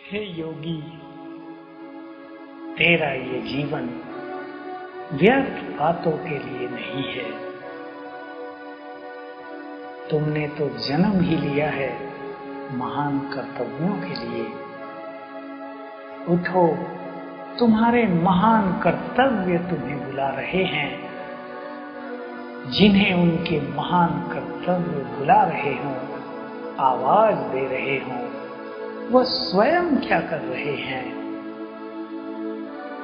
हे योगी, तेरा ये जीवन व्यर्थ बातों के लिए नहीं है। तुमने तो जन्म ही लिया है महान कर्तव्यों के लिए। उठो, तुम्हारे महान कर्तव्य तुम्हें बुला रहे हैं। जिन्हें उनके महान कर्तव्य बुला रहे हों, आवाज दे रहे हों, वह स्वयं क्या कर रहे हैं।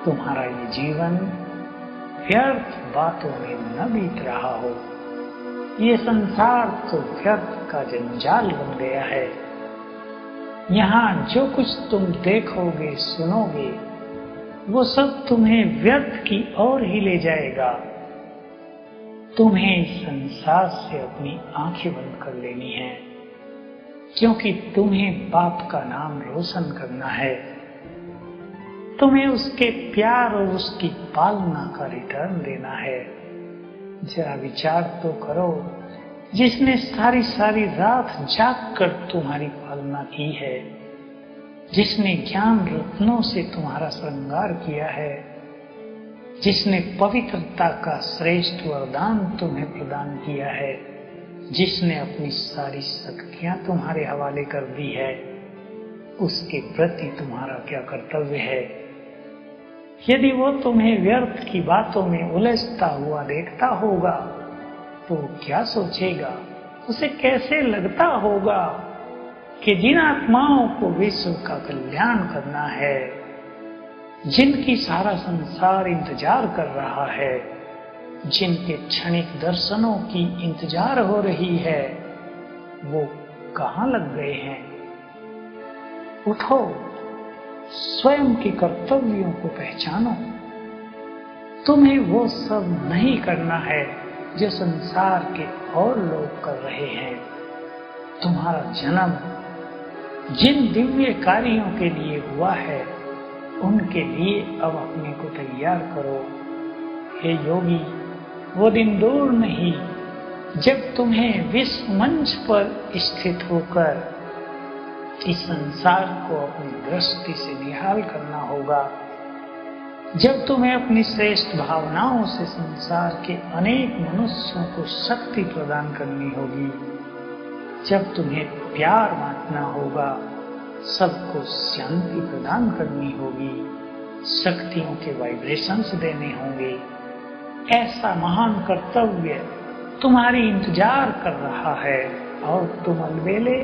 तुम्हारा ये जीवन व्यर्थ बातों में न बीत रहा हो। ये संसार तो व्यर्थ का जंजाल बन गया है। यहाँ जो कुछ तुम देखोगे, सुनोगे, वो सब तुम्हें व्यर्थ की ओर ही ले जाएगा। तुम्हें इस संसार से अपनी आंखें बंद कर लेनी है, क्योंकि तुम्हें बाप का नाम रोशन करना है। तुम्हें उसके प्यार और उसकी पालना का रिटर्न देना है। जरा विचार तो करो, जिसने सारी सारी रात जाग कर तुम्हारी पालना की है, जिसने ज्ञान रत्नों से तुम्हारा श्रृंगार किया है, जिसने पवित्रता का श्रेष्ठ वरदान तुम्हें प्रदान किया है, जिसने अपनी सारी शक्तियां तुम्हारे हवाले कर दी है, उसके प्रति तुम्हारा क्या कर्तव्य है। यदि वो तुम्हें व्यर्थ की बातों में उलझता हुआ देखता होगा तो क्या सोचेगा, उसे कैसे लगता होगा कि जिन आत्माओं को विश्व का कल्याण करना है, जिनकी सारा संसार इंतजार कर रहा है, जिनके क्षणिक दर्शनों की इंतजार हो रही है, वो कहाँ लग गए हैं। उठो, स्वयं के कर्तव्यों को पहचानो। तुम्हें वो सब नहीं करना है जो संसार के और लोग कर रहे हैं। तुम्हारा जन्म जिन दिव्य कार्यों के लिए हुआ है, उनके लिए अब अपने को तैयार करो। हे योगी, वो दिन दूर नहीं जब तुम्हें विश्व मंच पर स्थित होकर इस संसार को अपनी दृष्टि से निहाल करना होगा, जब तुम्हें अपनी श्रेष्ठ भावनाओं से संसार के अनेक मनुष्यों को शक्ति प्रदान करनी होगी, जब तुम्हें प्यार बांटना होगा, सबको शांति प्रदान करनी होगी, शक्तियों के वाइब्रेशंस देने होंगे। ऐसा महान कर्तव्य तुम्हारी इंतजार कर रहा है और तुम अलबेले,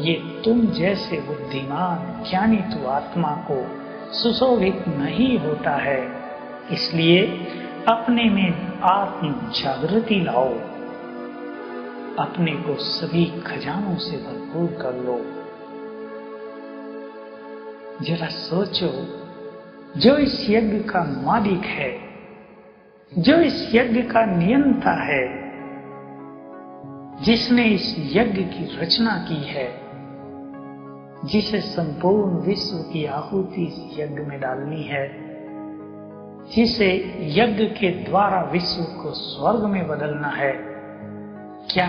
ये तुम जैसे बुद्धिमान ज्ञानी तो आत्मा को सुशोभित नहीं होता है। इसलिए अपने में आत्म जागृति लाओ, अपने को सभी खजानों से भरपूर कर लो। जरा सोचो, जो इस यज्ञ का मालिक है, जो इस यज्ञ का नियंता है, जिसने इस यज्ञ की रचना की है, जिसे संपूर्ण विश्व की आहुति इस यज्ञ में डालनी है, जिसे यज्ञ के द्वारा विश्व को स्वर्ग में बदलना है, क्या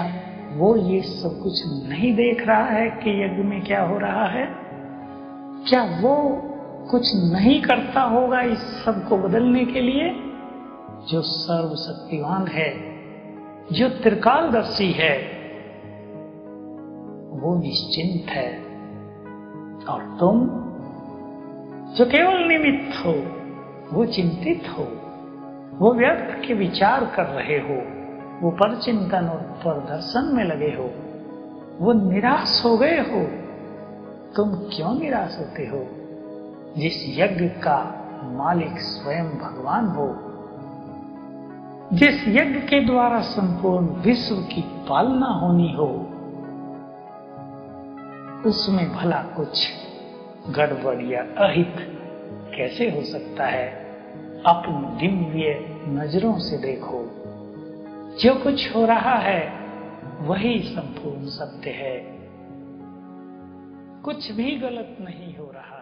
वो ये सब कुछ नहीं देख रहा है कि यज्ञ में क्या हो रहा है? क्या वो कुछ नहीं करता होगा इस सब को बदलने के लिए? जो सर्वशक्तिवान है, जो त्रिकालदर्शी है, वो निश्चिंत है, और तुम जो केवल निमित्त हो, वो चिंतित हो, वो व्यर्थ के विचार कर रहे हो, वो परचिंतन और परदर्शन में लगे हो, वो निराश हो गए हो। तुम क्यों निराश होते हो? जिस यज्ञ का मालिक स्वयं भगवान हो, जिस यज्ञ के द्वारा संपूर्ण विश्व की पालना होनी हो, उसमें भला कुछ गड़बड़ या अहित कैसे हो सकता है? अपनी दिव्य नजरों से देखो, जो कुछ हो रहा है वही संपूर्ण सत्य है। कुछ भी गलत नहीं हो रहा।